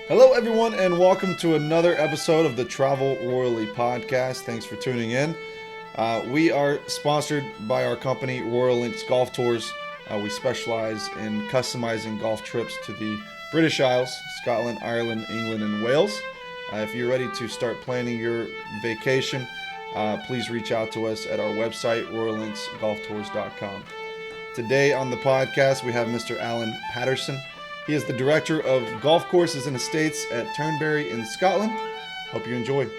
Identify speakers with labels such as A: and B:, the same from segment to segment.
A: Hello, everyone, and welcome to another episode of the Travel Royally podcast. Thanks for tuning in. We are sponsored by our company, Royal Links Golf Tours. We specialize in customizing golf trips to the British Isles, Scotland, Ireland, England, and Wales. If you're ready to start planning your vacation, please reach out to us at our website, royallinksgolftours.com. Today on the podcast, we have Mr. Allan Patterson. He is the director of golf courses and estates at Turnberry in Scotland. Hope you enjoy.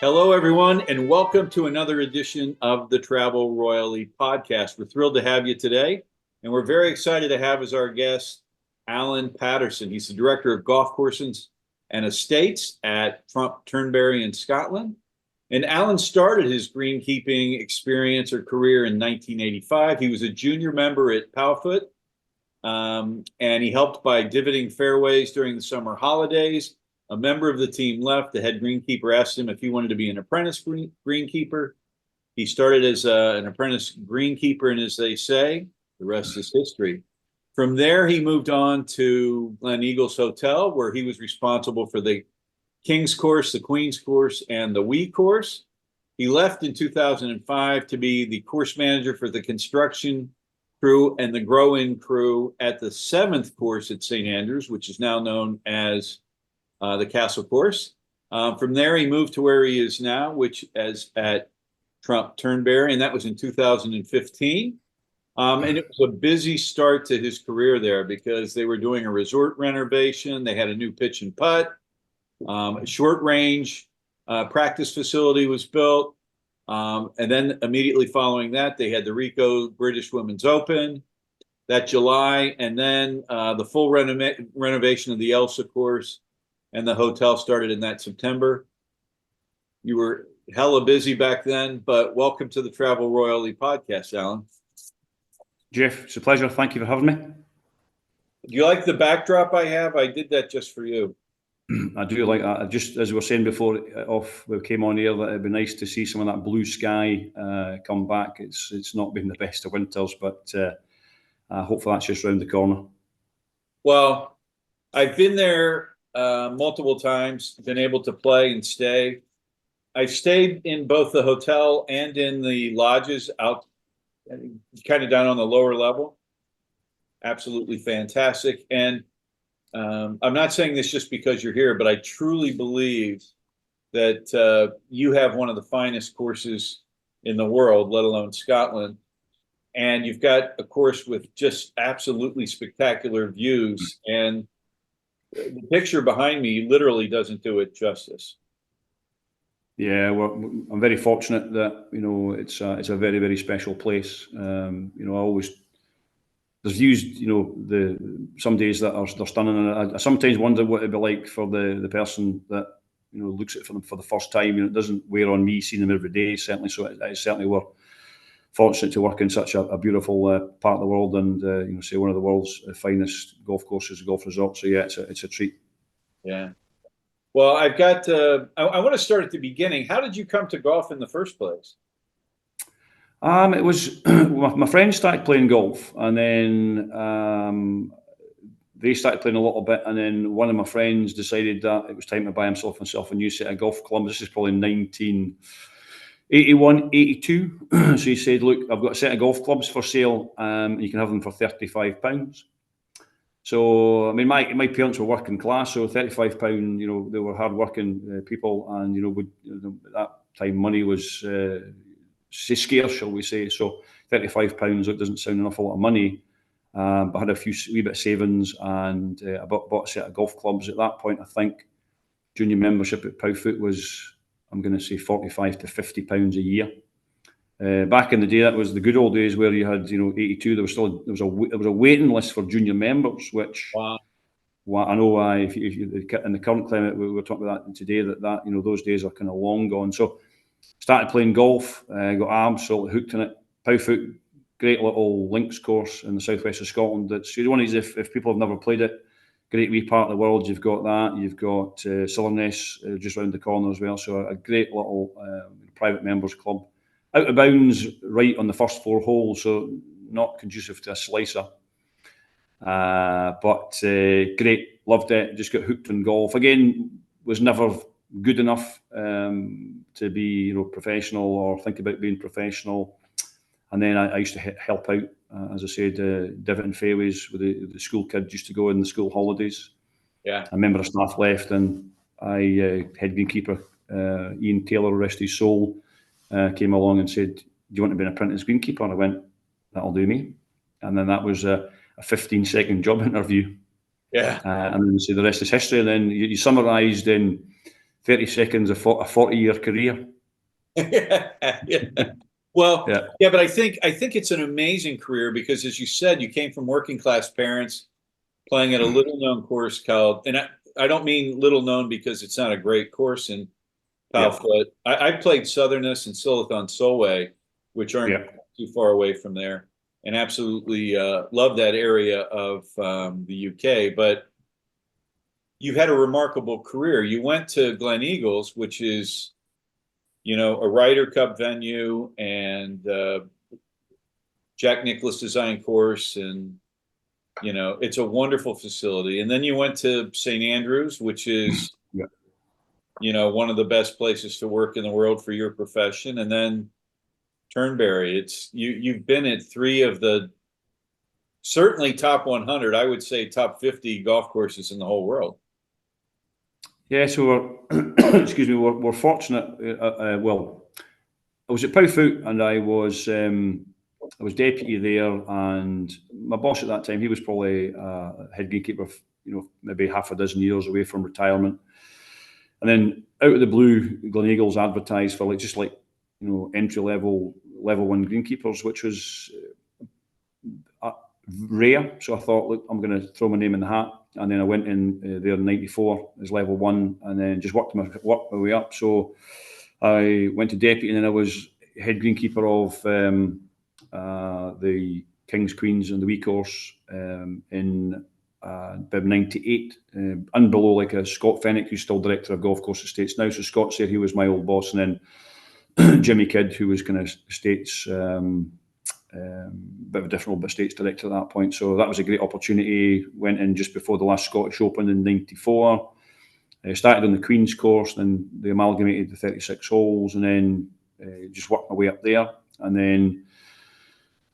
B: Hello, everyone, and welcome to another edition of the Travel Royally podcast. We're thrilled to have you today, and we're very excited to have as our guest Allan Patterson. He's the director of golf courses and estates at Turnberry in Scotland. And Allan started his greenkeeping experience or career in 1985. He was a junior member at Powfoot. And he helped by divoting fairways during the summer holidays. A member of the team left. The head greenkeeper asked him if he wanted to be an apprentice greenkeeper. He started as an apprentice greenkeeper, and as they say, the rest is history. From there, he moved on to Glen Eagles Hotel, where he was responsible for the King's Course, the Queen's Course, and the Wee Course. He left in 2005 to be the course manager for the construction crew and the grow-in crew at the 7th course at St. Andrews, which is now known as the Castle Course. From there, he moved to where he is now, which is at Turnberry, and that was in 2015. And it was a busy start to his career there because they were doing a resort renovation. They had a new pitch and putt. A short range practice facility was built. And then immediately following that, they had the Rico British Women's Open that July, and then the full renovation of the Ailsa Course, and the hotel started in that September. You were hella busy back then, but welcome to the Travel Royally podcast, Allan.
C: Jeff, it's a pleasure. Thank you for having me.
B: Do you like the backdrop I have? I did that just for you.
C: I do like that. Just as we were saying before we came on here, that it'd be nice to see some of that blue sky come back. It's not been the best of winters, but hopefully that's just round the corner.
B: Well, I've been there multiple times, been able to play and stay. I've stayed in both the hotel and in the lodges out kind of down on the lower level. Absolutely fantastic. And I'm not saying this just because you're here, but I truly believe that you have one of the finest courses in the world, let alone Scotland. And you've got a course with just absolutely spectacular views. And the picture behind me literally doesn't do it justice.
C: Yeah, well, I'm very fortunate that it's a very, very special place. I always. There's views, some days that they're stunning, and I sometimes wonder what it'd be like for the person that looks at it for the first time. It doesn't wear on me seeing them every day, certainly. So it's certainly we're fortunate to work in such a beautiful part of the world, and say one of the world's finest golf courses, golf resorts. So yeah, it's a treat.
B: Yeah. Well, I've got. I want to start at the beginning. How did you come to golf in the first place?
C: It was my friends started playing golf, and then they started playing a little bit, and then one of my friends decided that it was time to buy himself a new set of golf clubs. This is probably 1981, 82. So he said, "Look, I've got a set of golf clubs for sale, and you can have them for £35." So I mean, my parents were working class, so £35, they were hard-working people, and at that time money was scarce, shall we say. So £35, it doesn't sound an awful lot of money, but I had a wee bit of savings, and I bought a set of golf clubs. At that point, I think junior membership at Powfoot was, I'm going to say, £45 to £50 a year. Back in the day, that was the good old days where you had, 82. There was a waiting list for junior members, which
B: Wow.
C: I know if you in the current climate, we were talking about that today, that those days are kind of long gone. So started playing golf, got absolutely hooked in it. Powfoot, great little links course in the southwest of Scotland. That's one of these, if people have never played it, great wee part of the world. You've got that. You've got Silerness just round the corner as well. So a great little private members club. Out of bounds right on the first 4 holes, so not conducive to a slicer. But great, loved it. Just got hooked on golf. Again, was never good enough to be, professional or think about being professional. And then I used to help out, as I said, Divot fairways with the school kids. Used to go in the school holidays.
B: Yeah.
C: A member of staff left, and head greenkeeper Ian Taylor, rest his soul, came along and said, "Do you want to be an apprentice greenkeeper?" And I went, "That'll do me." And then that was a 15-second job interview.
B: Yeah.
C: And then so the rest is history. And then you summarised in 30 seconds a 40-year career.
B: Yeah. Well, yeah, but I think it's an amazing career because, as you said, you came from working class parents playing at a little known course called, and I don't mean little known because it's not a great course in Powfoot. I played Southerness and Silithon Solway, which aren't too far away from there, and absolutely love that area of the UK. But you've had a remarkable career. You went to Glen Eagles, which is, a Ryder Cup venue and Jack Nicklaus design course, and it's a wonderful facility. And then you went to St. Andrews, which is one of the best places to work in the world for your profession. And then Turnberry. You've been at three of the certainly top 100, I would say top 50 golf courses in the whole world.
C: Yeah, so we're fortunate. Well, I was at Powfoot and I was deputy there, and my boss at that time, he was probably head greenkeeper, maybe half a dozen years away from retirement. And then out of the blue, Glen Eagles advertised for entry level 1 greenkeepers, which was rare. So I thought, look, I'm going to throw my name in the hat. And then I went in there in '94 as level 1, and then just worked my way up. So I went to deputy, and then I was head greenkeeper of the Kings, Queens, and the Wee Course in about '98, and below Scott Fennick, who's still director of Golf Course Estates now. So Scott's there, he was my old boss, and then Jimmy Kidd, who was kind of estates. Bit of a different role, but estates director at that point. So that was a great opportunity. Went in just before the last Scottish Open in '94. Started on the Queen's course, then they amalgamated the 36 holes, and then just worked my way up there. And then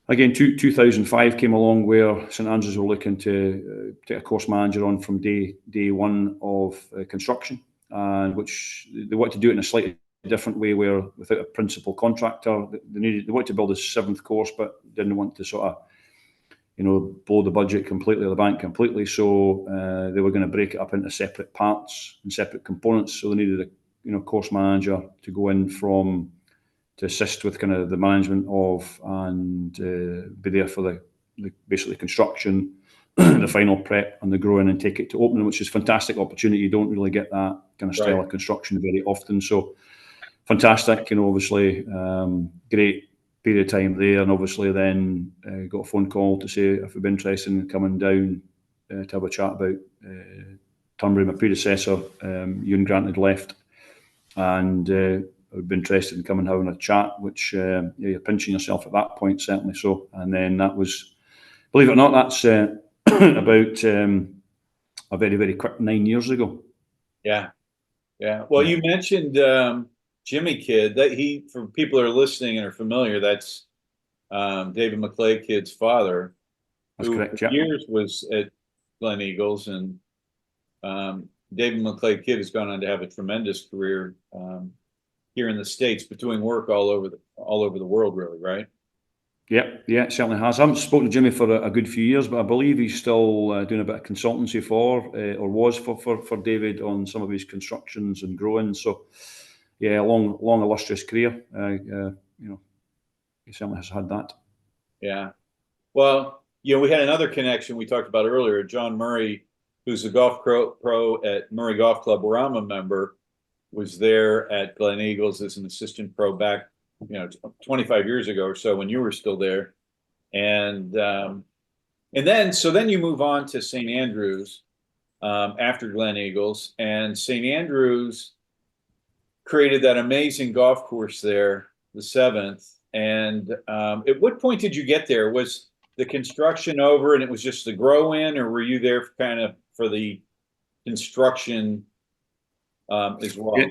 C: again, 2005 came along where St Andrews were looking to take a course manager on from day one of construction, and which they wanted to do it in a slightly different way, where without a principal contractor, they wanted to build a 7th course, but didn't want to sort of blow the budget completely or the bank completely. So they were going to break it up into separate parts and separate components. So they needed a course manager to go in to assist with kind of the management of, and be there for the basically construction, the final prep, and the growing, and take it to opening, which is a fantastic opportunity. You don't really get that kind of style of construction very often. So fantastic, obviously, great period of time there. And obviously then got a phone call to say if I'd be interested in coming down to have a chat about Turnberry. My predecessor, Ewan Grant, had left, and I'd be interested in coming and having a chat, which you're pinching yourself at that point, certainly so. And then that was, believe it or not, that's about a very, very quick 9 years ago.
B: Yeah. Well, you mentioned Jimmy Kidd. That for people who are listening and are familiar, that's David McClay Kidd's father,
C: That's
B: who
C: correct,
B: for years was at Glen Eagles, and David McClay Kidd has gone on to have a tremendous career here in the States, but doing work all over the world, really, right?
C: Yeah, it certainly has. I haven't spoken to Jimmy for a good few years, but I believe he's still doing a bit of consultancy or was for David on some of his constructions and growing. So, yeah, long illustrious career. He certainly has had that.
B: Yeah. Well, we had another connection we talked about earlier. John Murray, who's a golf pro at Murray Golf Club, where I'm a member, was there at Glen Eagles as an assistant pro back 25 years ago or so, when you were still there. And then you move on to St. Andrews after Glen Eagles, and St. Andrews created that amazing golf course there, the 7th. And at what point did you get there? Was the construction over and it was just the grow in, or were you there for the construction as well?
C: Yeah.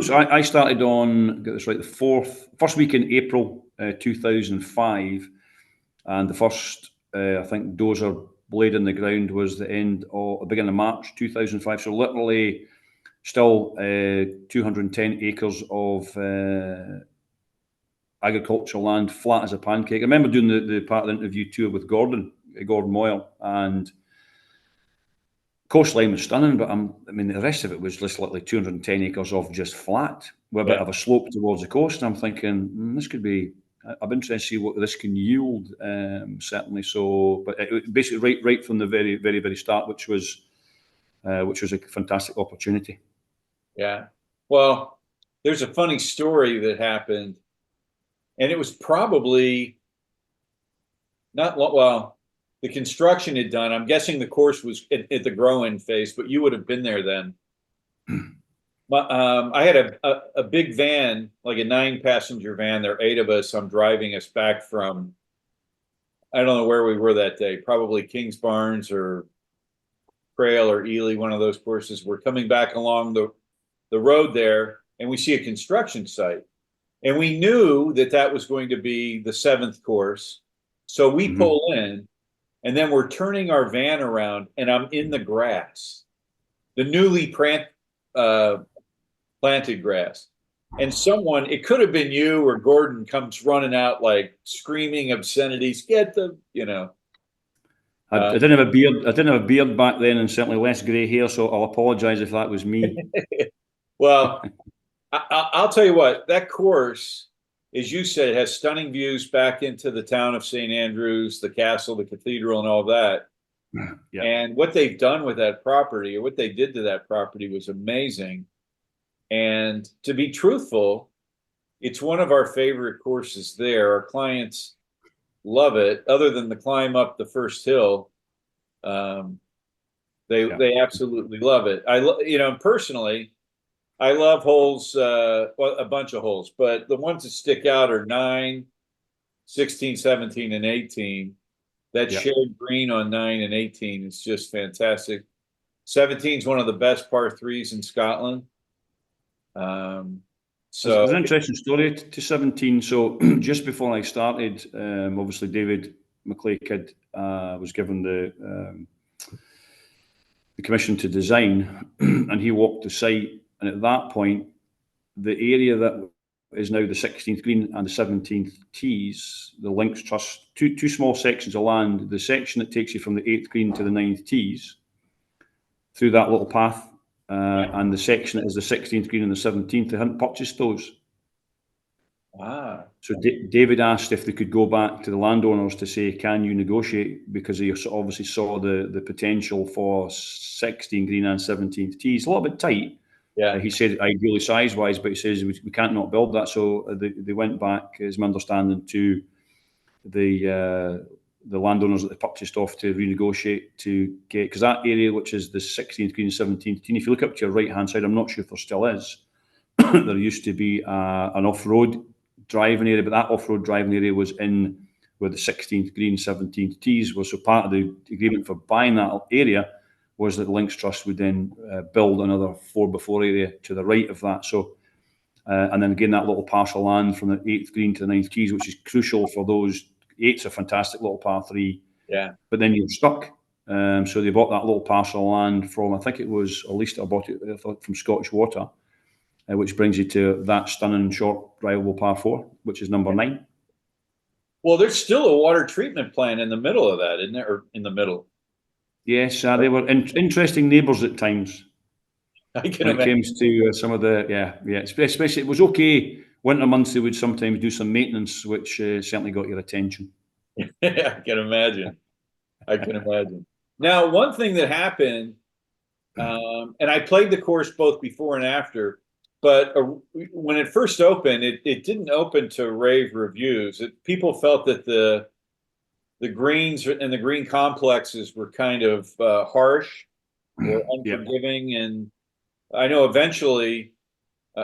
C: So I started on, get this right, the first week in April 2005, and the first I think dozer blade in the ground was the beginning of March 2005. So literally still 210 acres of agricultural land, flat as a pancake. I remember doing the part of the interview tour with Gordon Moyle, and coastline was stunning, but the rest of it was just literally 210 acres of just flat with a bit of a slope towards the coast. And I'm thinking, this could be, I'm interested to see what this can yield, certainly. So, but it basically right from the very, very, very start, which was a fantastic opportunity.
B: Yeah. Well, there's a funny story that happened, and it was probably not well. The construction had done. I'm guessing the course was at the grow-in phase, but you would have been there then. I had a big van, like a 9-passenger van. There are 8 of us. I'm driving us back from, I don't know where we were that day, probably Kings Barnes or Crail or Ely, one of those courses. We're coming back along the road there, and we see a construction site. And we knew that was going to be the 7th course. So we pull in, and then we're turning our van around, and I'm in the grass, the newly planted grass. And someone, it could have been you or Gordon, comes running out like screaming obscenities, get the,
C: I didn't have a beard. I didn't have a beard back then, and certainly less grey hair. So I'll apologise if that was me.
B: Well, I'll tell you what, that course, as you said, has stunning views back into the town of St. Andrews, the castle, the cathedral, and all that. Yeah. And what they've done with that property, or what they did to that property, was amazing. And to be truthful, it's one of our favorite courses there. Our clients love it. Other than the climb up the first hill, they absolutely love it. Personally, I love holes, a bunch of holes, but the ones that stick out are 9, 16, 17, and 18. That shared green on 9 and 18 is just fantastic. 17 is one of the best par 3s in Scotland. So
C: there's an interesting story to 17. So just before I started, obviously David McLeod was given the commission to design, and he walked the site. And at that point, the area that is now the 16th green and the 17th tees, the Links Trust, two small sections of land, the section that takes you from the 8th green to the 9th tees, through that little path, and the section that is the 16th green and the 17th, they hadn't purchased those. So David asked if they could go back to the landowners to say, can you negotiate? Because he obviously saw the potential for 16 green and 17th tees. A little bit tight. Yeah, he said ideally size-wise, but he says we can't not build that. So they went back, is my understanding, to the landowners that they purchased off to renegotiate to get, because that area, which is the 16th green, 17th tee, if you look up to your right-hand side, I'm not sure if there still is, there used to be an off-road driving area, but that off-road driving area was in where the 16th green, 17th tees was. So part of the agreement for buying that area was that the Links Trust would then build another 4x4 area to the right of that. So, and then again, that little parcel of land from the 8th green to the 9th tees, which is crucial for those. 8's a fantastic little par 3. Yeah. But then you're stuck. So they bought that little parcel of land from, I think it was, at least I bought it from Scottish Water, which brings you to that stunning short drivable par 4, which is number 9.
B: Well, there's still a water treatment plant in the middle of that, isn't there? Or in the middle?
C: Yes, they were interesting neighbours at times.
B: I can
C: when it comes to some of the, especially it was okay. Winter months, they would sometimes do some maintenance, which certainly got your attention.
B: I can imagine. Now, one thing that happened, and I played the course both before and after, but when it first opened, it didn't open to rave reviews. People felt that the greens and the green complexes were kind of harsh or unforgiving. And I know eventually,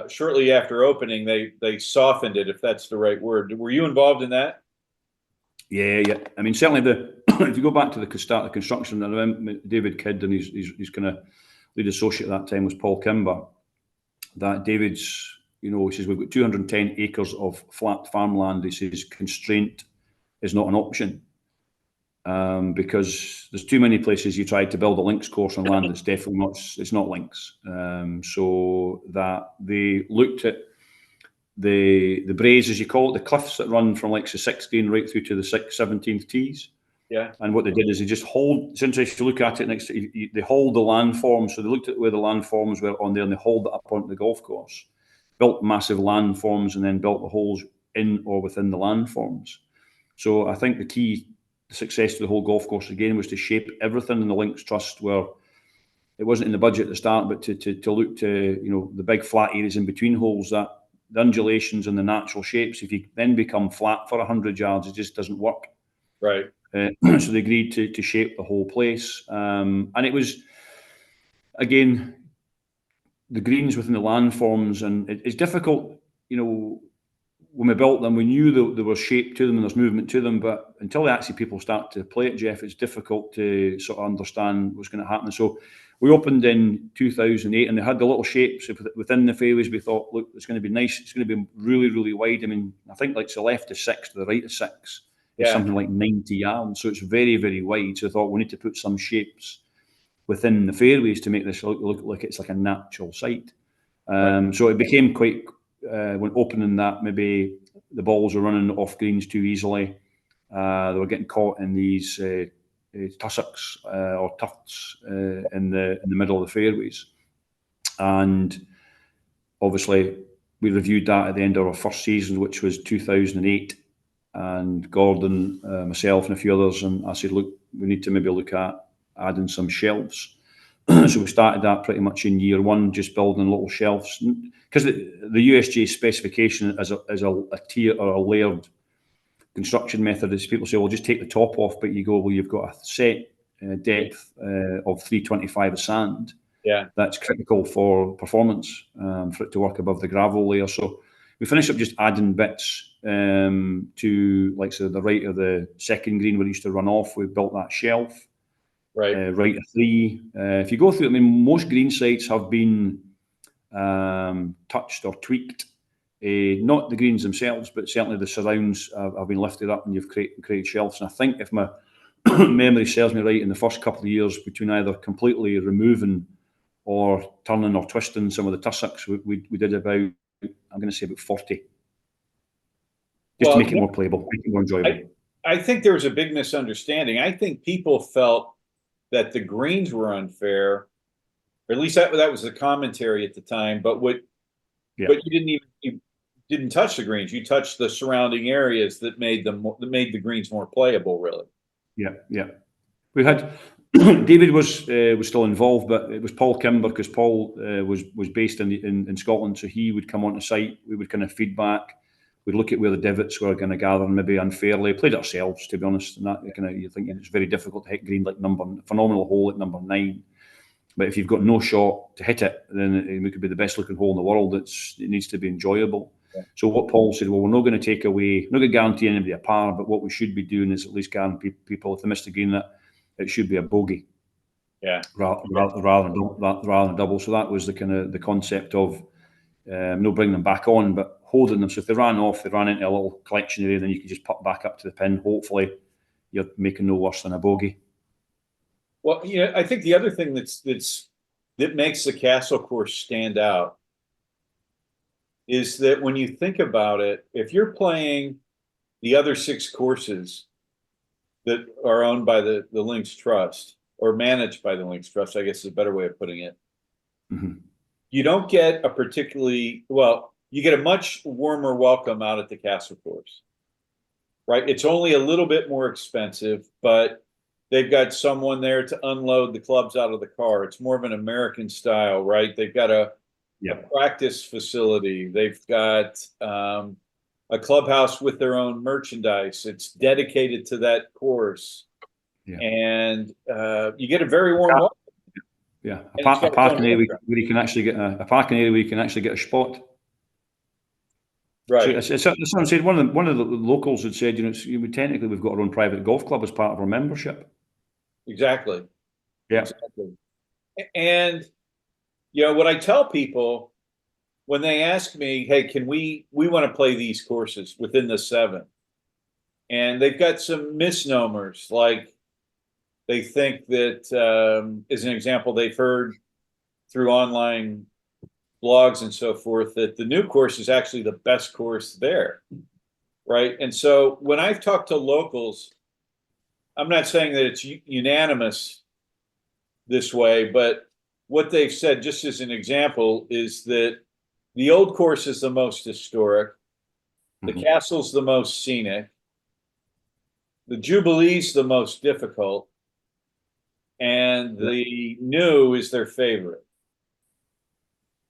B: shortly after opening, they softened it, if that's the right word. Were you involved in that?
C: Yeah. I mean, certainly if you go back to the start of the construction, I remember David Kidd and his kind of lead associate at that time was Paul Kimber. That David's, he says, we've got 210 acres of flat farmland. He says constraint is not an option because there's too many places you try to build a links course on land that's definitely not, it's not links. So that they looked at the braes, as you call it, the cliffs that run from like the 6th green right through to the 17th tees.
B: Yeah.
C: And what they did is they just hold, it's interesting to look at it next to, they hold the landforms. So they looked at where the landforms were on there and they hold it up onto the golf course, built massive landforms and then built the holes in or within the landforms. So I think the key success to the whole golf course again was to shape everything in the Links Trust where it wasn't in the budget at the start, but to look to, the big flat areas in between holes, that the undulations and the natural shapes, if you then become flat for 100 yards, it just doesn't work.
B: Right.
C: So they agreed to shape the whole place. And it was, again, the greens within the landforms, and it's difficult, when we built them, we knew there was shape to them and there's movement to them, but until actually people start to play it, Jeff, it's difficult to sort of understand what's going to happen. So we opened in 2008 and they had the little shapes within the fairways. We thought, look, it's going to be nice. It's going to be really, really wide. I mean, I think like to the left is 6, to the right is 6. It's something like 90 yards. So it's very, very wide. So I thought we need to put some shapes within the fairways to make this look like it's like a natural site. So it became quite, when opening that, maybe the balls were running off greens too easily. They were getting caught in these tussocks or tufts in the middle of the fairways. And obviously we reviewed that at the end of our first season, which was 2008. And Gordon, myself and a few others, and I said, look, we need to maybe look at adding some shelves. So we started that pretty much in year one, just building little shelves. Because the USG specification is a tier or a layered construction method. Is people say, well, just take the top off, but you go, well, you've got a set depth of 325 of sand.
B: Yeah. That's
C: critical for performance, for it to work above the gravel layer. So we finished up just adding bits to, like, so the right of the second green where it used to run off. We built that shelf.
B: Right.
C: Right of 3. If you go through, I mean, most green sites have been touched or tweaked. Not the greens themselves, but certainly the surrounds have been lifted up and you've created shelves. And I think if my memory serves me right, in the first couple of years, between either completely removing or turning or twisting some of the tussocks, we did about, I'm going to say about 40. Just to make it more playable, make it more enjoyable.
B: I think there was a big misunderstanding. I think people felt that the greens were unfair, or at least that was the commentary at the time. But but you didn't touch the greens. You touched the surrounding areas that made the greens more playable, really.
C: Yeah. We had David was still involved, but it was Paul Kimber, because Paul was based in Scotland, so he would come onto site. We would kind of feedback. We'd look at where the divots were going to gather, maybe unfairly. Played it ourselves, to be honest. And that you think it's very difficult to hit green like phenomenal hole at number 9. But if you've got no shot to hit it, then it could be the best looking hole in the world. It needs to be enjoyable. Yeah. So what Paul said, well, we're not going to take away, not going to guarantee anybody a par, but what we should be doing is at least guarantee people, if they miss the green, that it should be a bogey.
B: Yeah.
C: Rather than double. So that was the concept of no bringing them back on, but holding them. So if they ran off, they ran into a little collection area, then you could just put back up to the pin. Hopefully, you're making no worse than a bogey.
B: Well, I think the other thing that makes the Castle Course stand out is that when you think about it, if you're playing the other 6 courses that are owned by the Links Trust or managed by the Links Trust, I guess is a better way of putting it.
C: Mm-hmm.
B: You don't get you get a much warmer welcome out at the Castle Course, right? It's only a little bit more expensive, but they've got someone there to unload the clubs out of the car. It's more of an American style, right? They've got a practice facility. They've got a clubhouse with their own merchandise. It's dedicated to that course. Yeah. And you get a very warm welcome.
C: Yeah, a parking area where you can actually get a spot.
B: Right.
C: it's what I'm saying. One of the locals had said, technically we've got our own private golf club as part of our membership.
B: Exactly.
C: Yeah.
B: Exactly. And what I tell people when they ask me, "Hey, can we want to play these courses within the 7?" And they've got some misnomers, like they think that, as an example, they've heard through online blogs and so forth that the new course is actually the best course there, right? And so when I've talked to locals, I'm not saying that it's unanimous this way, but what they've said, just as an example, is that the old course is the most historic, the castle's the most scenic, the Jubilee's the most difficult, and the new is their favorite.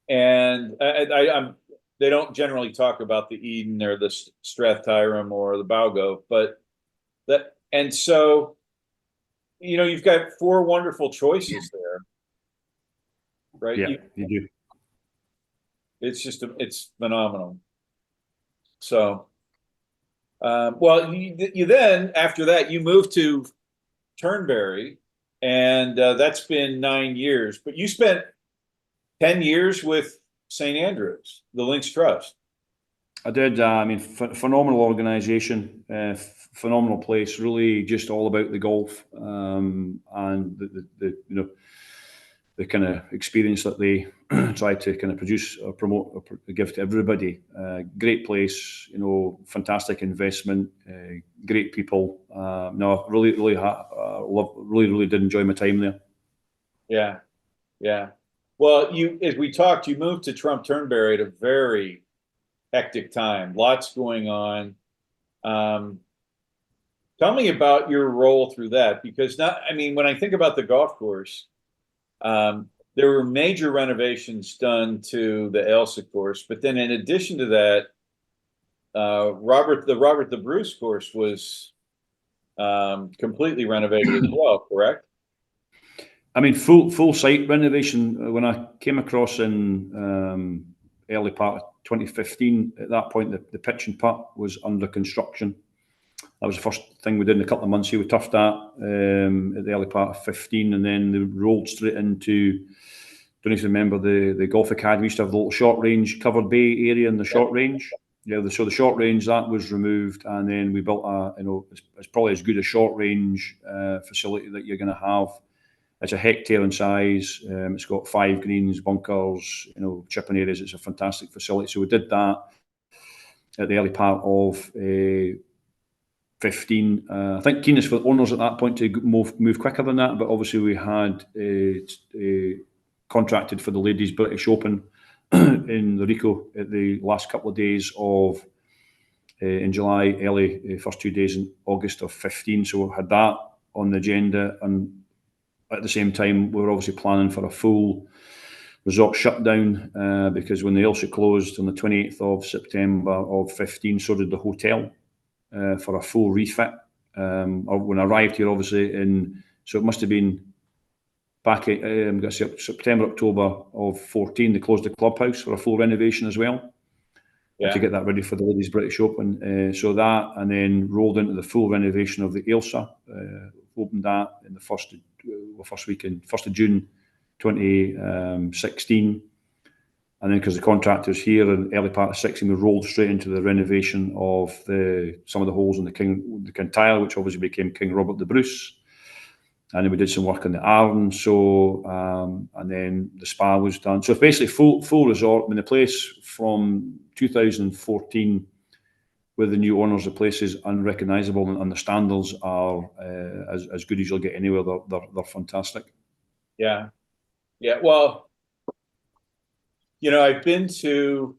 B: And they don't generally talk about the Eden or the Strathtyrum or the Balgove, but and so you've got 4 wonderful choices there, right?
C: Yeah, you do.
B: It's phenomenal. So, well, you then after that you moved to Turnberry, and that's been 9 years. But you spent 10 years with St. Andrews, the Links Trust.
C: I did. Phenomenal organisation, phenomenal place. Really, just all about the golf and the kind of experience that they try to kind of produce or promote or give to everybody. Great place, fantastic investment, great people. No, really really did enjoy my time there.
B: Yeah, yeah. Well, as we talked, you moved to Turnberry at a very hectic time. Lots going on. Tell me about your role through that, because when I think about the golf course, there were major renovations done to the Ailsa Course, but then in addition to that, Robert the Bruce course was completely renovated as well, correct?
C: Full site renovation. When I came across in early part of 2015, at that point the pitch and putt was under construction. That was the first thing we did in a couple of months here. We toughed that at the early part of 15, and then they rolled straight into, don't know if you remember the golf academy used to have the little short range covered bay area in the short range. Yeah, so the short range, that was removed, and then we built it's probably as good a short range facility that you're going to have. It's a hectare in size. It's got 5 greens, bunkers, chipping areas. It's a fantastic facility. So we did that at the early part of 15. I think keenness for the owners at that point to move quicker than that, but obviously we had contracted for the Ladies British Open in the Rico at the last couple of days of in July, early first 2 days in August of 15. So we had that on the agenda, and at the same time, we were obviously planning for a full resort shutdown because when the Ayrshire closed on the 28th of September of 15, so did the hotel for a full refit. When I arrived here, obviously, so it must have been back at September, October of 14, they closed the clubhouse for a full renovation as well. To get that ready for the Ladies British Open. So that, and then rolled into the full renovation of the Ailsa. Opened that in the first weekend, 1st of June 2016. And then because the contractor's here in early part of 16, we rolled straight into the renovation of some of the holes in the Kintyre, which obviously became King Robert the Bruce. And then we did some work on the Arden, and then the spa was done. So it's basically full resort. The place from 2014 with the new owners, the place is unrecognisable, and the standards are as good as you'll get anywhere. They're fantastic.
B: Yeah. Well, I've been to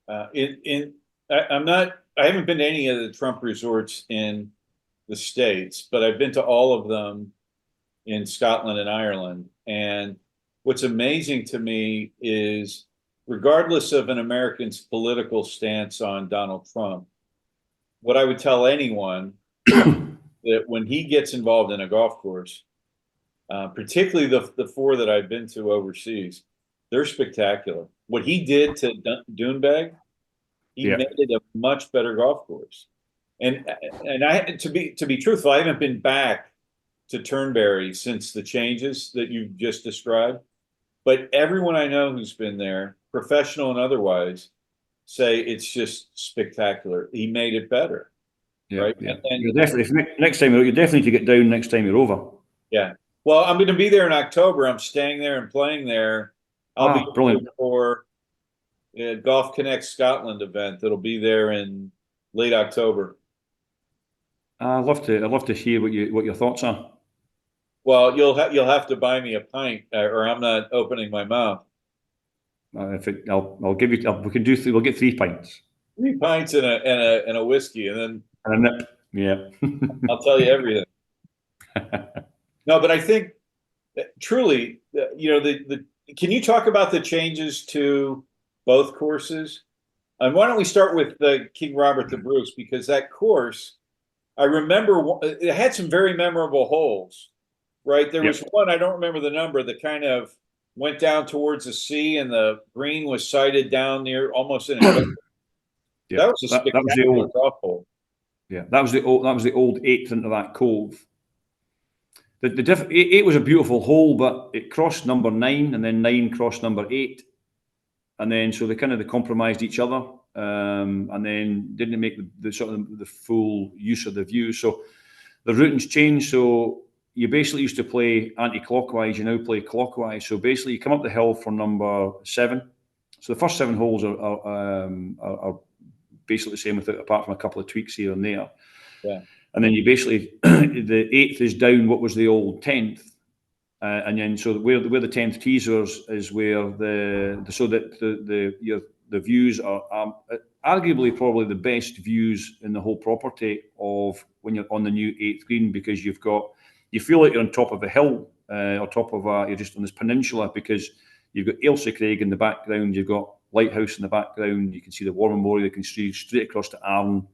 B: I haven't been to any of the Trump resorts in the States, but I've been to all of them in Scotland and Ireland. And what's amazing to me is, regardless of an American's political stance on Donald Trump, what I would tell anyone that when he gets involved in a golf course, particularly the 4 that I've been to overseas, they're spectacular. What he did to Doonbeg He made it a much better golf course. And to be truthful, I haven't been back to Turnberry since the changes that you just described. But everyone I know who's been there, professional and otherwise, say it's just spectacular. He made it better.
C: Yeah,
B: right?
C: yeah.
B: And
C: You're definitely next time you definitely need to get down next time you're over.
B: yeah. Well, I'm going to be there in October. I'm staying there and playing there. I'll be
C: brilliant
B: for a Golf Connect Scotland event that'll be there in late October.
C: I'd love to hear what your thoughts are.
B: Well, you'll have to buy me a pint, or I'm not opening my mouth.
C: I'll give you. We can do. We'll get 3 pints.
B: 3 pints and a whiskey, and then
C: and a nip. Yeah,
B: I'll tell you everything. No, but I think truly, can you talk about the changes to both courses? And why don't we start with the King Robert the Bruce, because that course, I remember it had some very memorable holes, right? There was one, I don't remember the number, that kind of went down towards the sea, and the green was sighted down near almost in a that was a spectacular golf hole.
C: Yeah, that was the old 8th into that cove. The 8 was a beautiful hole, but it crossed number 9, and then 9 crossed number 8, and then so they compromised each other, and then didn't make the full use of the view. So the routing's changed. So you basically used to play anti-clockwise. You now play clockwise. So basically, you come up the hill for number 7. So the first 7 holes are basically the same, apart from a couple of tweaks here and there.
B: Yeah.
C: And then you basically, the 8th is down what was the old 10th. And then so where the 10th teasers is where the views are arguably probably the best views in the whole property of when you're on the new 8th green, because you feel like you're on top of a hill, or top of you're just on this peninsula, because you've got Ailsa Craig in the background, you've got Lighthouse in the background, you can see the War Memorial, you can see straight across to Arran.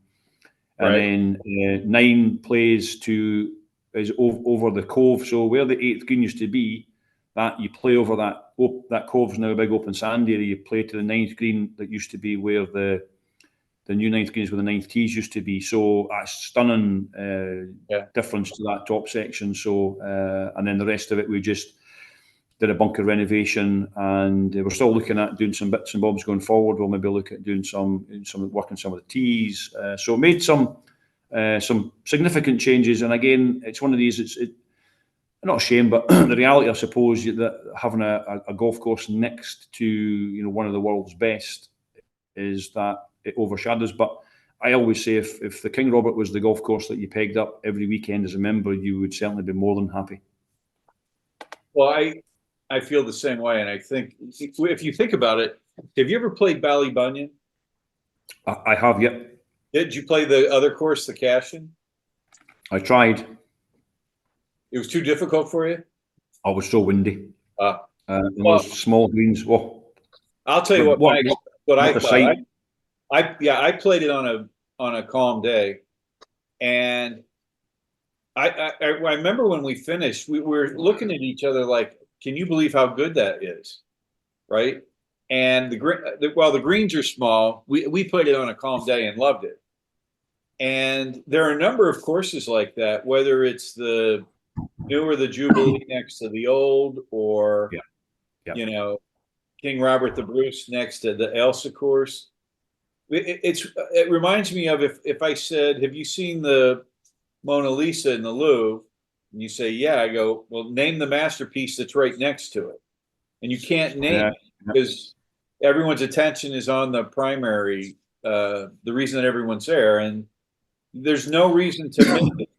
C: And then 9 plays is over the cove. So where the 8th green used to be, that you play over that cove's now a big open sand area. You play to the 9th green that used to be where the new 9th green is, where the 9th tees used to be. So a stunning difference to that top section. So and then the rest of it, we just did a bunker renovation, and we're still looking at doing some bits and bobs going forward. We'll maybe look at doing some work on some of the tees. So made some significant changes. And again, it's one of these. It's not a shame, but the reality, I suppose, that having a golf course next to one of the world's best is that it overshadows. But I always say, if the King Robert was the golf course that you pegged up every weekend as a member, you would certainly be more than happy.
B: Well, I feel the same way, and I think if you think about it, have you ever played Ballybunion?
C: I have, yeah.
B: Did you play the other course, the Cashin?
C: I tried.
B: It was too difficult for you?
C: I was so windy.
B: And
C: those small greens. Well,
B: I'll tell you what I thought. I played it on a calm day, and I remember when we finished, we were looking at each other like, can you believe how good that is, right? And while the greens are small, we played it on a calm day and loved it. And there are a number of courses like that, whether it's the new or the Jubilee next to the old, or King Robert the Bruce next to the Ailsa Course. It reminds me of if I said, have you seen the Mona Lisa in the Louvre? And you say, yeah. I go, well, name the masterpiece that's right next to it. And you can't name it because everyone's attention is on the primary, the reason that everyone's there. And there's no reason to make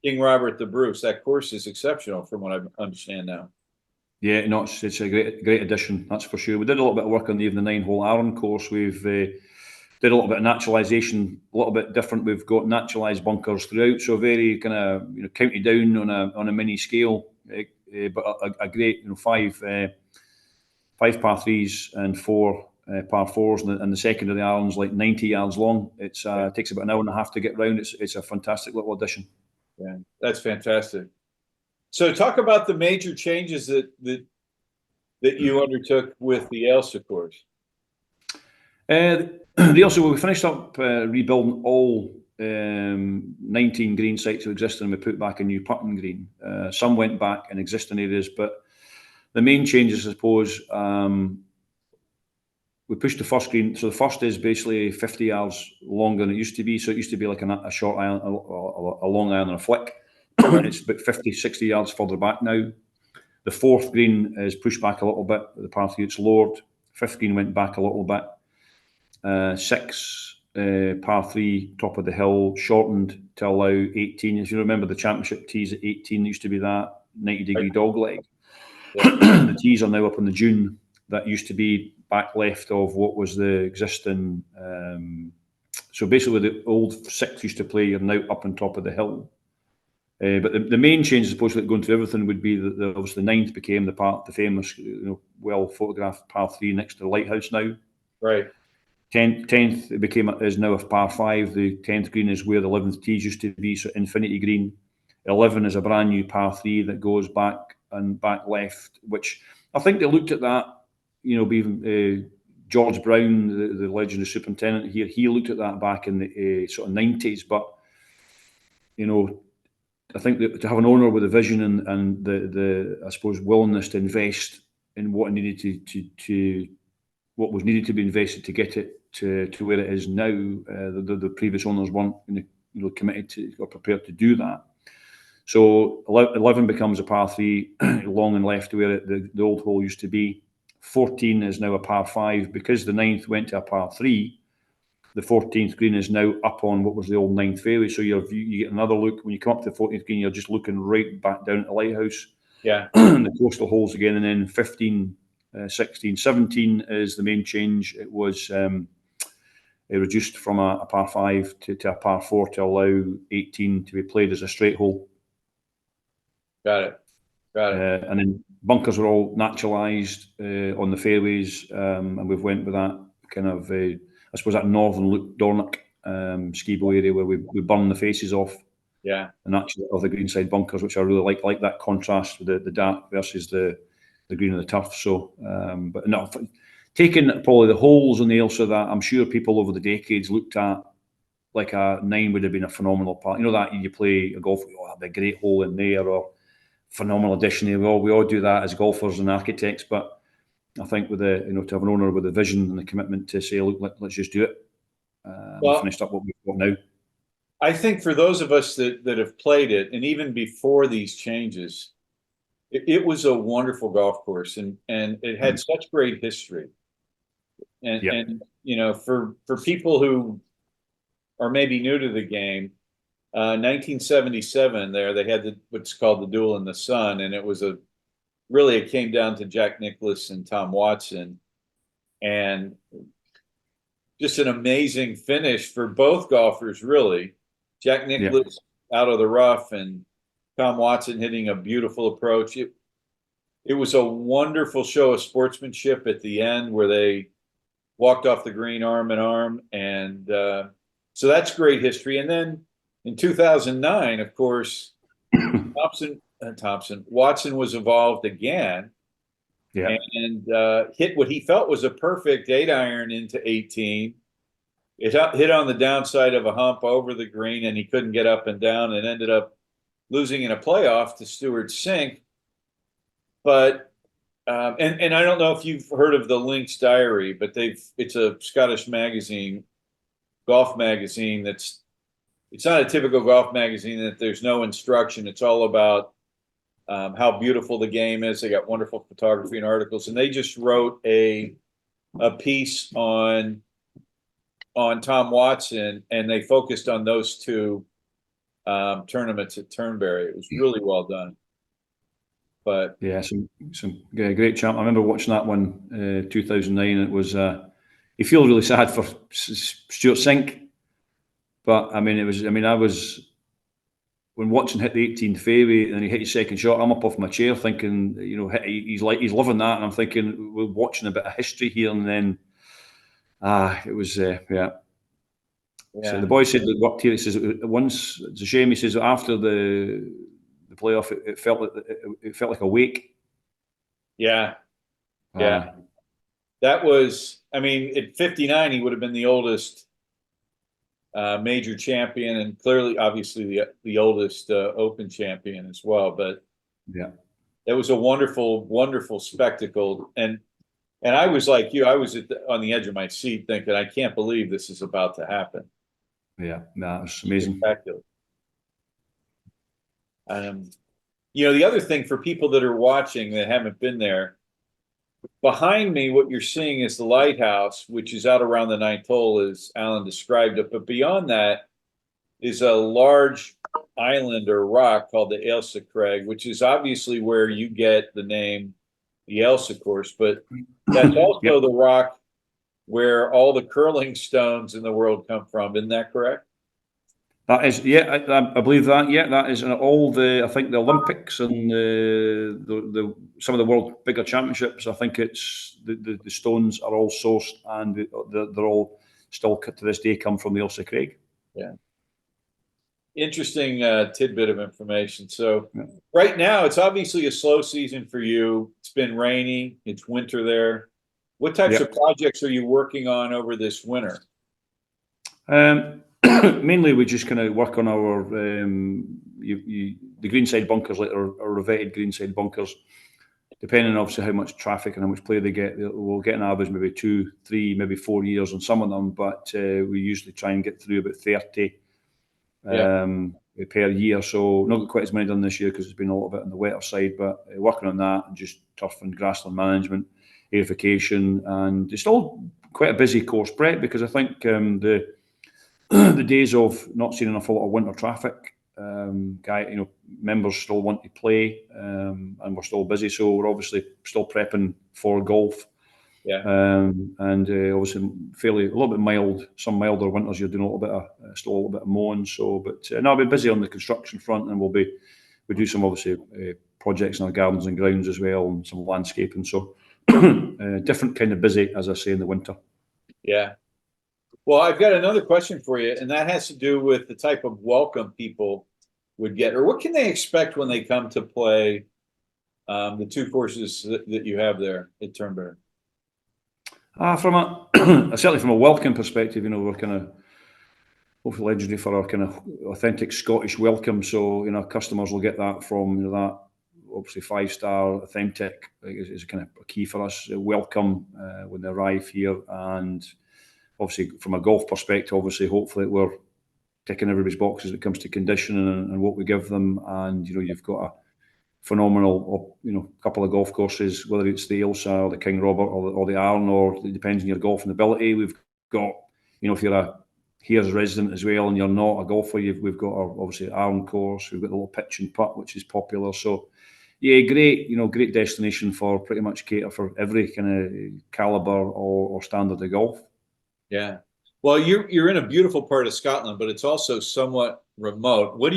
B: King Robert the Bruce. That course is exceptional from what I understand now.
C: Yeah, no, it's a great addition, that's for sure. We did a little bit of work on the 9-hole Arran course. We've did a little bit of naturalisation, a little bit different. We've got naturalised bunkers throughout, so very kind of county down on a mini scale, but a great 5 par 3s and 4 par 4s, and the second of the Arran's like 90 yards long. It takes about an hour and a half to get round. It's a fantastic little addition.
B: Yeah, that's fantastic. So talk about the major changes that you undertook with the Ailsa Course.
C: They also, we finished up rebuilding all 19 green sites that existed, and we put back a new putting green. Some went back in existing areas, but the main changes, I suppose, we pushed the first green. So the first is basically 50 yards longer than it used to be. So it used to be like a short iron, a long iron and a flick. It's about 50, 60 yards further back now. The fourth green is pushed back a little bit. The par 3, it's lowered. Fifth green went back a little bit. 6, par 3, top of the hill, shortened to allow 18. If you remember the championship tees at 18, used to be that 90-degree dog leg. Yeah. The tees are now up in the dune. That used to be back left of what was the existing. So basically, the old 6 used to play are now up on top of the hill. But the main change, supposedly going through everything, would be that obviously the 9th became the famous, well photographed par 3 next to the lighthouse now.
B: Right.
C: 10th is now a par 5. The 10th green is where the 11th tees used to be, so infinity green. 11 is a brand new par 3 that goes back and back left, which I think they looked at that. Even George Brown, the legendary superintendent here, he looked at that back in the sort of 90s. But I think that to have an owner with a vision and the I suppose willingness to invest in what needed to what was needed to be invested to get it to where it is now, the previous owners weren't committed to or prepared to do that. So 11 becomes a par 3 long and left where the old hole used to be. 14 is now a par 5 because the 9th went to a par 3. The 14th green is now up on what was the old 9th fairway. So you get another look. When you come up to the 14th green, you're just looking right back down at the lighthouse.
B: Yeah.
C: The coastal holes again. And then 15, 16, 17 is the main change. It was reduced from a par 5 to a par 4 to allow 18 to be played as a straight hole.
B: Got it.
C: And then bunkers were all naturalised on the fairways. And we've went with that kind of... I suppose that northern look Dornoch ski-bow area where we burn the faces off.
B: Yeah.
C: And actually other greenside bunkers, which I really like that contrast with the dark versus the green of the turf. So, but no, taking probably the holes on the Ailsa that I'm sure people over the decades looked at, like a 9 would have been a phenomenal part. That you play a golf, that'd be a great hole in there, or phenomenal addition there. We all do that as golfers and architects, but I think with to have an owner with a vision and the commitment to say, look, let's just do it. We finished up what we've got now.
B: I think for those of us that have played it, and even before these changes, it was a wonderful golf course, and it had such great history. And for people who are maybe new to the game, 1977, they had what's called the Duel in the Sun, and it came down to Jack Nicklaus and Tom Watson, and just an amazing finish for both golfers, really. Jack Nicklaus out of the rough and Tom Watson hitting a beautiful approach. It was a wonderful show of sportsmanship at the end where they walked off the green arm in arm. And so that's great history. And then in 2009, of course, Watson was involved again, and hit what he felt was a perfect 8-iron into 18. It hit on the downside of a hump over the green, and he couldn't get up and down, and ended up losing in a playoff to Stuart Sink. But and I don't know if you've heard of the Lynx Diary, but it's a Scottish magazine, golf magazine. It's not a typical golf magazine that there's no instruction. It's all about how beautiful the game is. They got wonderful photography and articles, and they just wrote a piece on Tom Watson, and they focused on those two tournaments at Turnberry. It was really well done. But
C: yeah, some great champ. I remember watching that one 2009. It was you feel really sad for Stuart Sink, but I was when Watson hit the 18th fairway and he hit his second shot, I'm up off my chair thinking, he's loving that, and I'm thinking we're watching a bit of history here, and then it was yeah. So the boy said that worked here. He says once it's a shame. He says after the playoff, it felt like a wake.
B: Yeah. That was I mean, at 59, he would have been the oldest major champion, and clearly, obviously, the oldest Open champion as well. But
C: yeah,
B: it was a wonderful, wonderful spectacle. And I was like you, I was on the edge of my seat thinking, I can't believe this is about to happen.
C: yeah, it's amazing.
B: Spectacular. The other thing for people that are watching that haven't been there, behind me, what you're seeing is the lighthouse, which is out around the ninth hole, as Alan described it. But beyond that is a large island or rock called the Ailsa Course, which is obviously where you get the name the Ailsa Course. But that's also
C: Yep.
B: the rock where all the curling stones in the world come from. Isn't that correct?
C: That is, yeah, I believe that. Yeah, that is in all the, I think the Olympics and the some of the world bigger championships. I think it's the stones are all sourced, and they're all still to this day come from the Ailsa Course.
B: Yeah. Interesting tidbit of information. So right now, it's obviously a slow season for you. It's been rainy. It's winter there. What types of projects are you working on over this winter?
C: Mainly, we just kind of work on our the greenside bunkers, like our revetted greenside bunkers. Depending on obviously how much traffic and how much play they get, we'll get an average maybe 2, 3, maybe 4 years on some of them. But we usually try and get through about 30 per year. So not got quite as many done this year because it's been a little bit on the wetter side. But working on that and just turf and grassland management, aerification, and it's still quite a busy course, Brett, because I think the days of not seeing an awful lot of winter traffic, members still want to play, and we're still busy, so we're obviously still prepping for golf.
B: Yeah.
C: And obviously a little bit mild, some milder winters. You're doing still a little bit of mowing. So, but no, I'll be busy on the construction front, and we do some obviously projects in our gardens and grounds as well, and some landscaping. So different kind of busy, as I say, in the winter.
B: Yeah. Well, I've got another question for you, and that has to do with the type of welcome people would get, or what can they expect when they come to play the two courses that you have there at Turnberry?
C: Certainly from a welcome perspective, we're kind of hopefully legendary for our kind of authentic Scottish welcome. So, customers will get that from that obviously 5-star authentic is kind of a key for us. Welcome when they arrive here, and obviously from a golf perspective, hopefully we're ticking everybody's boxes when it comes to condition and what we give them. And you've got a phenomenal couple of golf courses, whether it's the Ailsa or the King Robert or the Arn, or it depends on your golfing ability. We've got if you're a Here's resident as well and you're not a golfer, we've got our obviously Arn course. We've got the little pitch and putt, which is popular. So yeah, great destination for pretty much cater for every kind of caliber or standard of golf.
B: Yeah. Well, you're in a beautiful part of Scotland, but it's also somewhat remote. What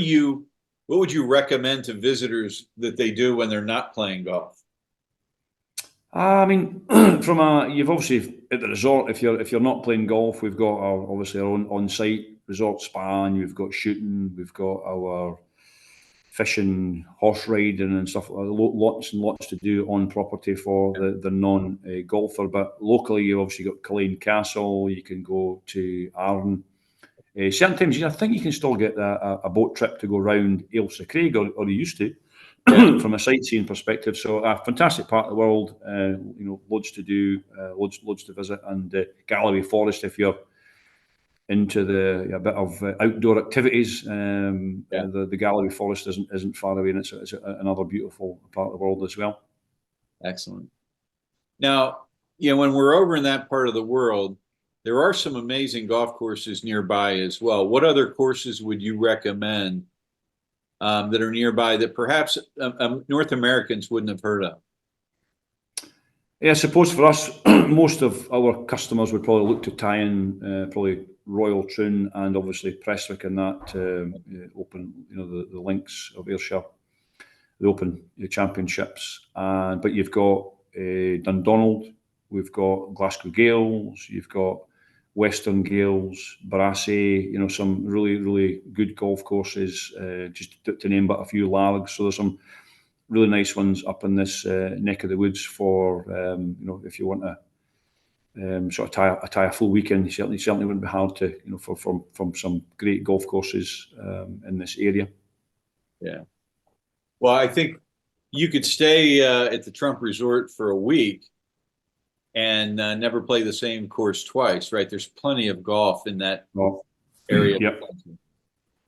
B: would you recommend to visitors that they do when they're not playing golf?
C: I mean, you've obviously at the resort, if you're not playing golf, we've got our own on-site resort spa, and we've got shooting, we've got our fishing, horse riding and stuff, lots and lots to do on property for the non-golfer. But locally, you've obviously got Culzean Castle, you can go to Arn. Certain times, I think you can still get a boat trip to go around Ailsa Course, or you used to, from a sightseeing perspective. So a fantastic part of the world, loads to do, loads to visit, and Galloway Forest if you're into a bit of outdoor activities. The Galloway Forest isn't far away, and it's another beautiful part of the world as well.
B: Excellent. Now, when we're over in that part of the world, there are some amazing golf courses nearby as well. What other courses would you recommend that are nearby that perhaps North Americans wouldn't have heard of?
C: Yeah, I suppose for us, most of our customers would probably look to tie in probably Royal Troon and obviously Prestwick and that Open, the links of Ayrshire, the Open Championships. But you've got Dundonald, we've got Glasgow Gales, you've got Western Gales, Brassey, some really, really good golf courses, just to name but a few largs. So there's some really nice ones up in this neck of the woods for, if you want to sort of tie a full weekend. Certainly wouldn't be hard to, from some great golf courses in this area.
B: Yeah. Well, I think you could stay at the Trump Resort for a week and never play the same course twice, right? There's plenty of golf in that area.
C: Yep.
B: Right?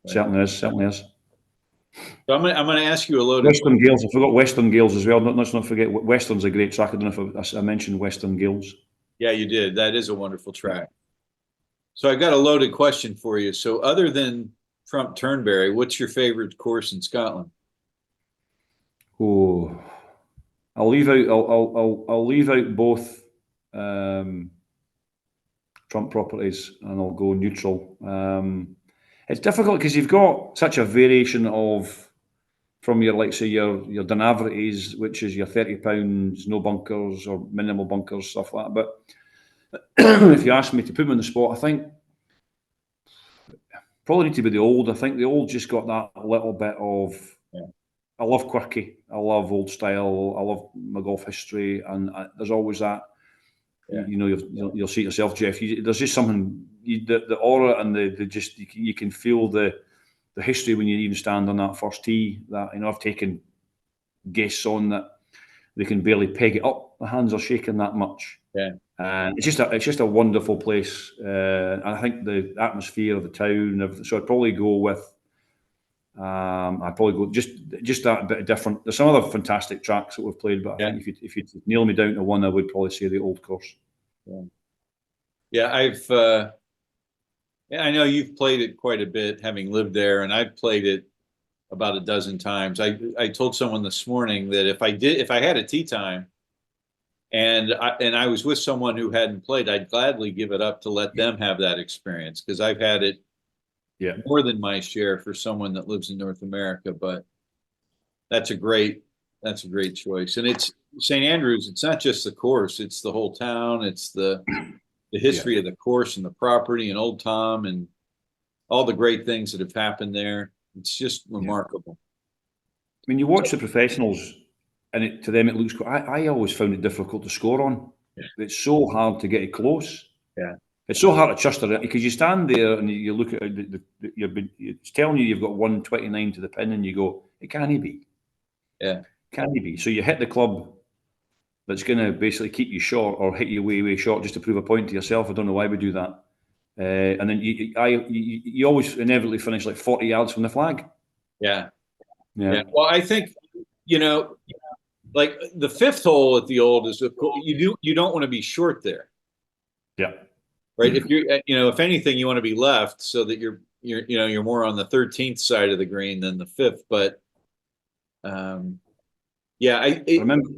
C: Certainly is.
B: So I'm gonna ask you a load
C: Western Gales. I forgot Western Gales as well. Let's not forget Western's a great track. I don't know if I mentioned Western Gales.
B: Yeah, you did. That is a wonderful track. So I got a loaded question for you. So other than Trump Turnberry, what's your favorite course in Scotland?
C: Oh, I'll leave out both Trump properties, and I'll go neutral. It's difficult because you've got such a variation from your, like, say, your Dunavrities, which is your £30, no bunkers or minimal bunkers, stuff like that. But if you ask me to put me on the spot, I think probably need to be the old. I think the old just got that little bit of.
B: Yeah.
C: I love quirky. I love old style. I love my golf history, and there's always that. Yeah. You'll see it yourself, Jeff. There's just something. The aura and the just you can feel the history when you even stand on that first tee. That I've taken guests on that they can barely peg it up. The hands are shaking that much.
B: Yeah.
C: And it's just a wonderful place. And I think the atmosphere of the town. So I'd probably go with. Just that bit different. There's some other fantastic tracks that we've played, but I think if you nail me down to one, I would probably say the old course.
B: Yeah, I know you've played it quite a bit, having lived there, and I've played it about a dozen times. I told someone this morning that if I had a tee time, and I was with someone who hadn't played, I'd gladly give it up to let them have that experience, because I've had it. Yeah, more than my share for someone that lives in North America, but that's a great choice. And it's St. Andrews. It's not just the course; it's the whole town. It's the history of the course and the property and Old Tom and all the great things that have happened there. It's just remarkable.
C: I mean, you watch the professionals, and to them it looks. I always found it difficult to score on. Yeah. It's so hard to get it close. Yeah. It's so hard to trust it because you stand there and you look at it, it's telling you you've got 129 to the pin, and you go, it can't be. Yeah. Can it be? So you hit the club that's going to basically keep you short or hit you way short just to prove a point to yourself. I don't know why we do that. And then you always inevitably finish like 40 yards from the flag. Yeah.
B: Well, I think, like the fifth hole at the old is you don't want to be short there. Yeah. Right. If you're, if anything, you want to be left so that you're more on the 13th side of the green than the fifth. But I remember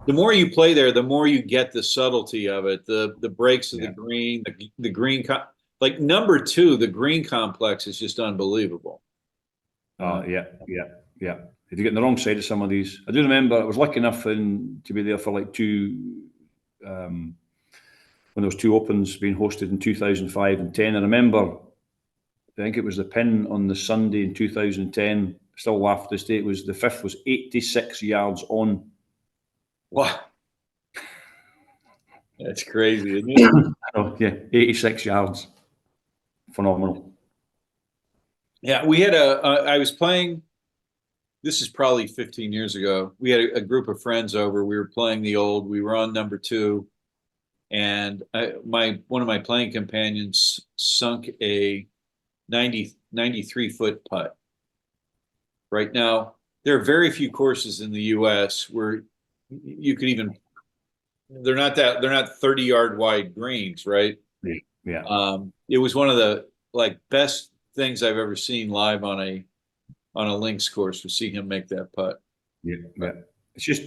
B: the more you play there, the more you get the subtlety of it. The breaks of the green, the green, like number 2, the green complex is just unbelievable.
C: Yeah. If you get on the wrong side of some of these, I do remember I was lucky enough to be there for like two. When there was 2 Opens being hosted in 2005 and 10, I remember, I think it was the pin on the Sunday in 2010. Still laugh to this day. The fifth was 86 yards on.
B: Wow, that's crazy, isn't it?
C: Oh, yeah, 86 yards, phenomenal.
B: Yeah, we had I was playing. This is probably 15 years ago. We had a group of friends over. We were playing the old. We were on number 2. And one of my playing companions sunk a 93-foot putt. Right now, there are very few courses in the U.S. where you could even. They're not 30-yard wide greens, right? Yeah. It was one of the best things I've ever seen live on a links course, to see him make that putt.
C: Yeah. It's just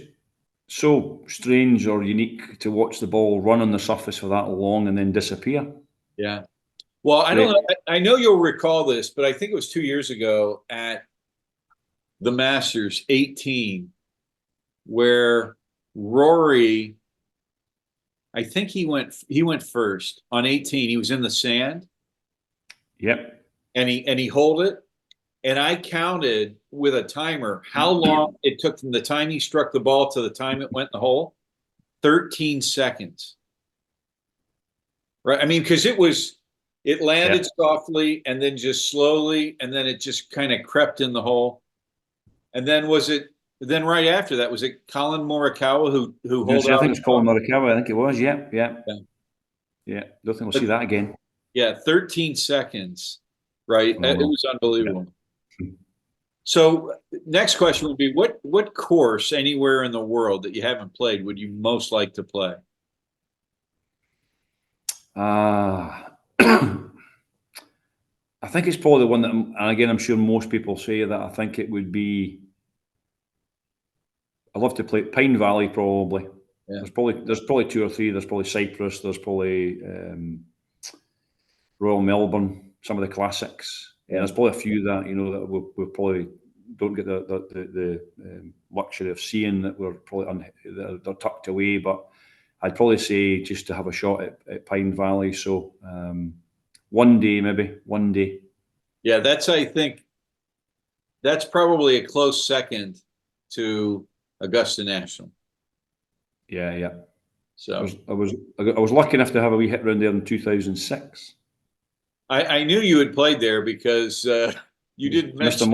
C: so strange or unique to watch the ball run on the surface for that long and then disappear.
B: Yeah. Well, I don't know. I know you'll recall this, but I think it was 2 years ago at the Masters 18, where Rory, I think he went first on 18. He was in the sand.
C: Yep.
B: And he holed it. And I counted with a timer how long it took from the time he struck the ball to the time it went in the hole. 13 seconds. Right. I mean, because it landed softly and then just slowly, and then it just kind of crept in the hole. And then then right after that, was it Colin Morikawa who holed
C: I
B: out?
C: think it was Colin Morikawa. I think it was. Yeah.
B: Yeah.
C: Don't think we'll see that again.
B: Yeah, 13 seconds. Right. It was unbelievable.
C: Yeah.
B: So next question would be, what course anywhere in the world that you haven't played would you most like to play?
C: I think it's probably the one that, and again, I'm sure most people say that. I think it would be. I love to play Pine Valley, probably. Yeah. There's probably two or three. There's probably Cyprus. There's probably Royal Melbourne. Some of the classics. Yeah, there's probably a few that that we probably don't get the luxury of seeing, that we're probably they're tucked away. But I'd probably say just to have a shot at Pine Valley. So. One day.
B: Yeah, I think that's probably a close second to Augusta National.
C: Yeah.
B: So
C: I was lucky enough to have a wee hit round there in 2006.
B: I knew you had played there because you didn't mention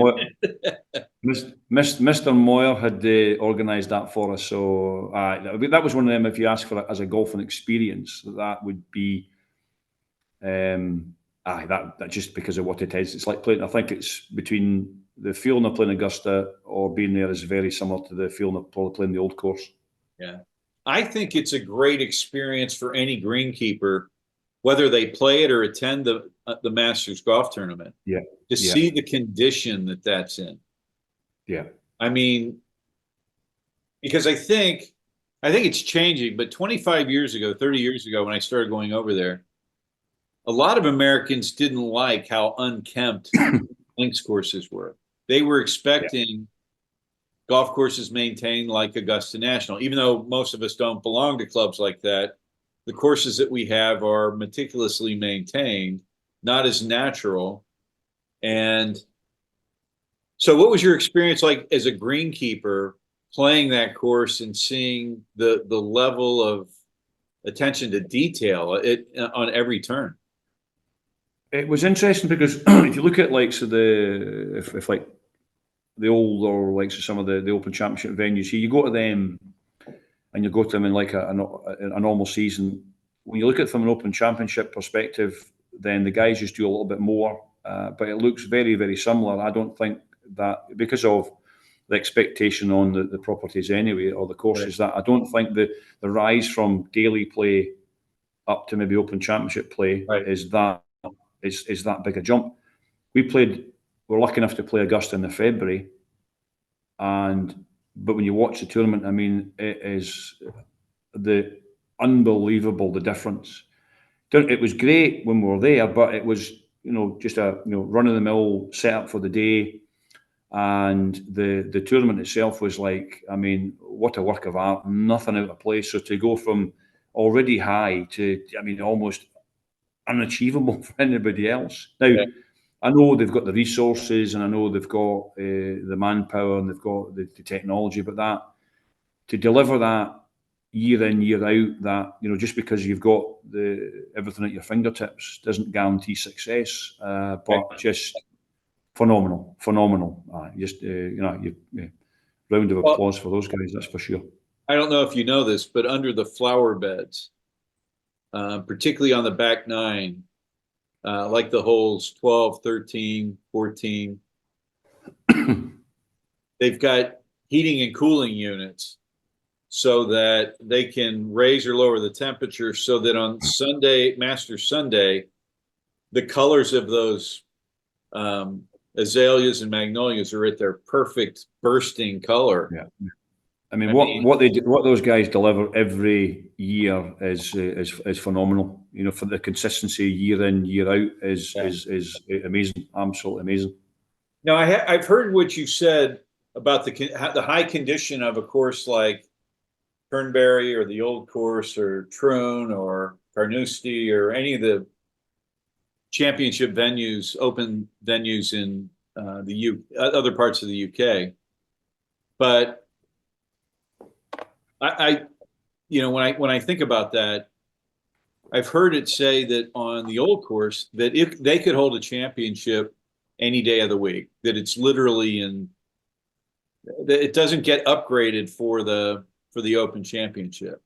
C: Mr. Moyer had organised that for us. So that was one of them. If you ask for it as a golfing experience, that would be. That just because of what it is. It's like playing. I think it's between the feeling of playing Augusta or being there is very similar to the feeling of probably playing the Old Course.
B: Yeah, I think it's a great experience for any greenkeeper, whether they play it or attend the Masters golf tournament.
C: Yeah,
B: to see the condition that's in.
C: Yeah,
B: I mean, because I think it's changing. But 25 years ago, 30 years ago, when I started going over there, a lot of Americans didn't like how unkempt links courses were. They were expecting golf courses maintained like Augusta National, even though most of us don't belong to clubs like that. The courses that we have are meticulously maintained, not as natural. And so what was your experience like as a greenkeeper playing that course and seeing the level of attention to detail on every turn?
C: It was interesting because if you look at if like the old or like some of the Open Championship venues here, you go to them and you go to them in like a normal season. When you look at it from an Open Championship perspective, then the guys just do a little bit more, but it looks very, very similar. I don't think that because of the expectation on the properties anyway, or the courses, that I don't think the rise from daily play up to maybe Open Championship play is that big a jump. We're lucky enough to play Augusta in February, but when you watch the tournament, I mean, it is the unbelievable, the difference. It was great when we were there, but it was just a run of the mill setup for the day, and the tournament itself was like, I mean, what a work of art, nothing out of place. So to go from already high to, I mean, almost unachievable for anybody else. Now, I know they've got the resources, and I know they've got the manpower, and they've got the technology, but that to deliver that year in, year out, that just because you've got everything at your fingertips doesn't guarantee success. But just phenomenal. Just round of applause for those guys, that's for sure.
B: I don't know if you know this, but under the flower beds, particularly on the back nine, like the holes 12, 13, 14, they've got heating and cooling units so that they can raise or lower the temperature, so that on Sunday, Masters Sunday, the colors of those azaleas and magnolias are at their perfect bursting color.
C: Yeah. I mean, what those guys deliver every year is phenomenal. For the consistency year in, year out is amazing, absolutely amazing.
B: Now, I've heard what you said about the high condition of a course like Turnberry or the Old Course or Troon or Carnoustie or any of the championship venues, open venues in other parts of the UK. But when I think about that, I've heard it say that on the old course that if they could hold a championship any day of the week, that it's literally that it doesn't get upgraded for the Open Championship.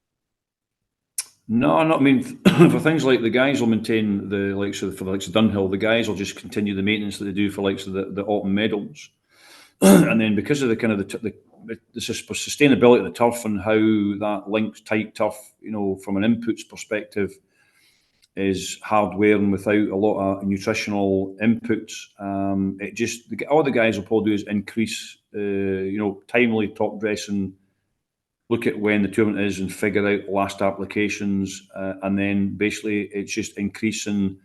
C: No, not. I mean, for things like the guys will maintain the likes of for the likes of Dunhill, the guys will just continue the maintenance that they do for likes of the autumn medals, and then because of the kind of the sustainability of the turf and how that links tight turf, from an inputs perspective, is hard wearing without a lot of nutritional inputs. It just all the guys will probably do is increase, timely top dressing. Look at when the tournament is and figure out last applications, and then basically it's just increasing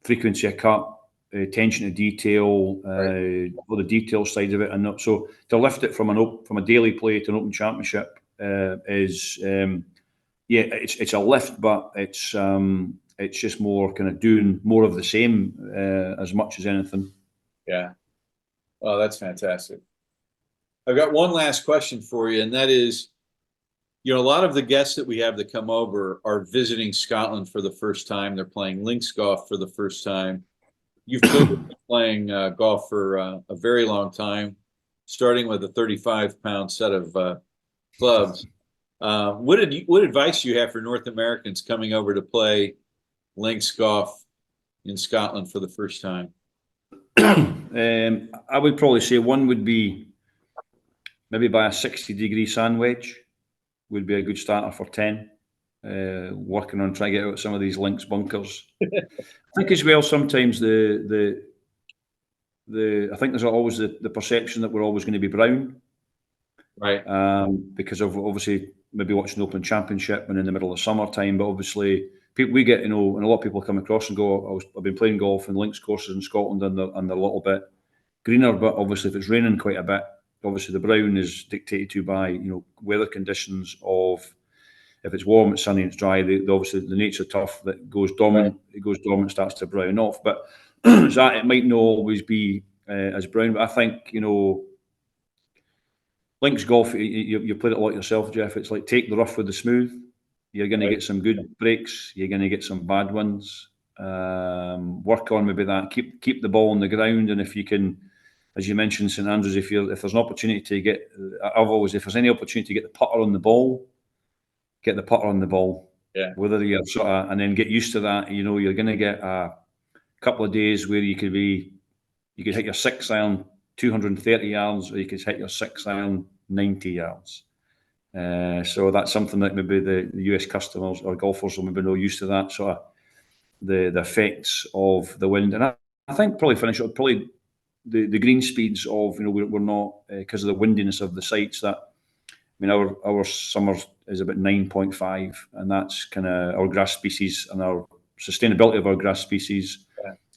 C: frequency of cut, attention to detail, all the detail side of it, and so to lift it from a daily play to an Open Championship is it's a lift, but it's just more kind of doing more of the same as much as anything.
B: Yeah. Oh, that's fantastic. I've got one last question for you, and that is, a lot of the guests that we have that come over are visiting Scotland for the first time. They're playing links golf for the first time. You've been playing golf for a very long time, starting with a 35-pound set of clubs. What advice do you have for North Americans coming over to play links golf in Scotland for the first time?
C: I would probably say one would be maybe buy a 60-degree sand wedge. Would be a good starter for 10. Working on trying to get out some of these links bunkers. I think as well sometimes I think there's always the perception that we're always going to be brown,
B: right?
C: Because of obviously maybe watching the Open Championship and in the middle of summertime, but obviously we get and a lot of people come across and go, I've been playing golf in links courses in Scotland and they're a little bit greener, but obviously if it's raining quite a bit, obviously the brown is dictated to by weather conditions of if it's warm, it's sunny, it's dry. Obviously the nature of turf that goes dormant, right. It goes dormant, starts to brown off. But that it might not always be as brown. But I think links golf. You played it a lot yourself, Jeff. It's like take the rough with the smooth. You're going to get some good breaks. You're going to get some bad ones. Work on maybe that. Keep the ball on the ground, and if you can. As you mentioned, St Andrews, if there's an opportunity to get, if there's any opportunity to get the putter on the ball, get the putter on the ball.
B: Yeah.
C: Whether you're and then get used to that. You're going to get a couple of days where you could hit your 6 iron 230 yards, or you could hit your 6 iron 90 yards. So that's something that maybe the US customers or golfers will maybe know used to that sort of the effects of the wind. And I think probably the green speeds of we're not because of the windiness of the sites that our summer is about 9.5, and that's kind of our grass species and our sustainability of our grass species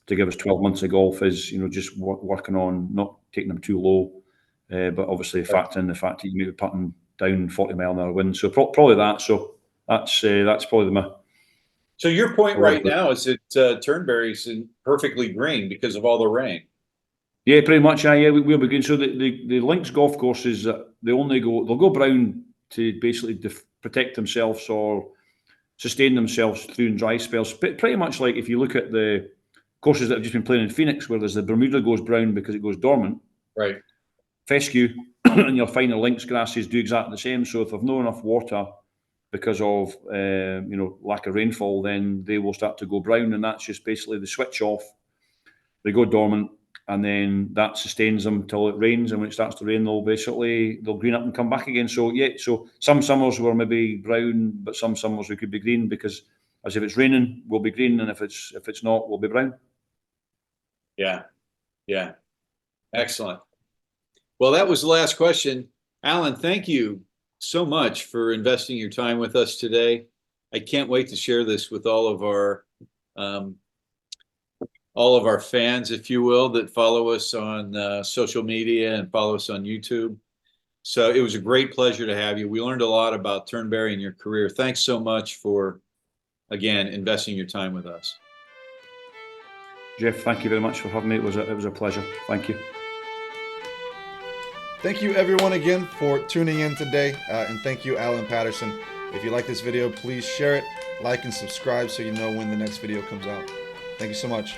C: to give us 12 months of golf is just working on not taking them too low, but obviously factoring the fact that you may be putting down 40 mile an hour wind. So probably that. So that's probably the.
B: So your point right now is that Turnberry's perfectly green because of all the rain.
C: Yeah, pretty much. Yeah, we'll be good. So the links golf courses, they'll go brown to basically protect themselves or sustain themselves through dry spells. Pretty much like if you look at the courses that have just been playing in Phoenix, where there's the Bermuda goes brown because it goes dormant.
B: Right.
C: Fescue and your finer links grasses do exactly the same. So if there's not enough water because of lack of rainfall, then they will start to go brown, and that's just basically the switch off. They go dormant. And then that sustains them till it rains, and when it starts to rain, they'll green up and come back again. So so some summers were maybe brown, but some summers we could be green because as if it's raining, we'll be green, and if it's not, we'll be brown.
B: Yeah, excellent. Well, that was the last question, Allan. Thank you so much for investing your time with us today. I can't wait to share this with all of our fans, if you will, that follow us on social media and follow us on YouTube. So it was a great pleasure to have you. We learned a lot about Turnberry and your career. Thanks so much for, again, investing your time with us.
C: Jeff, thank you very much for having me. It was a pleasure. Thank you.
A: Thank you everyone again for tuning in today, and thank you, Allan Patterson. If you like this video, please share it like and subscribe so you know when the next video comes out. Thank you so much.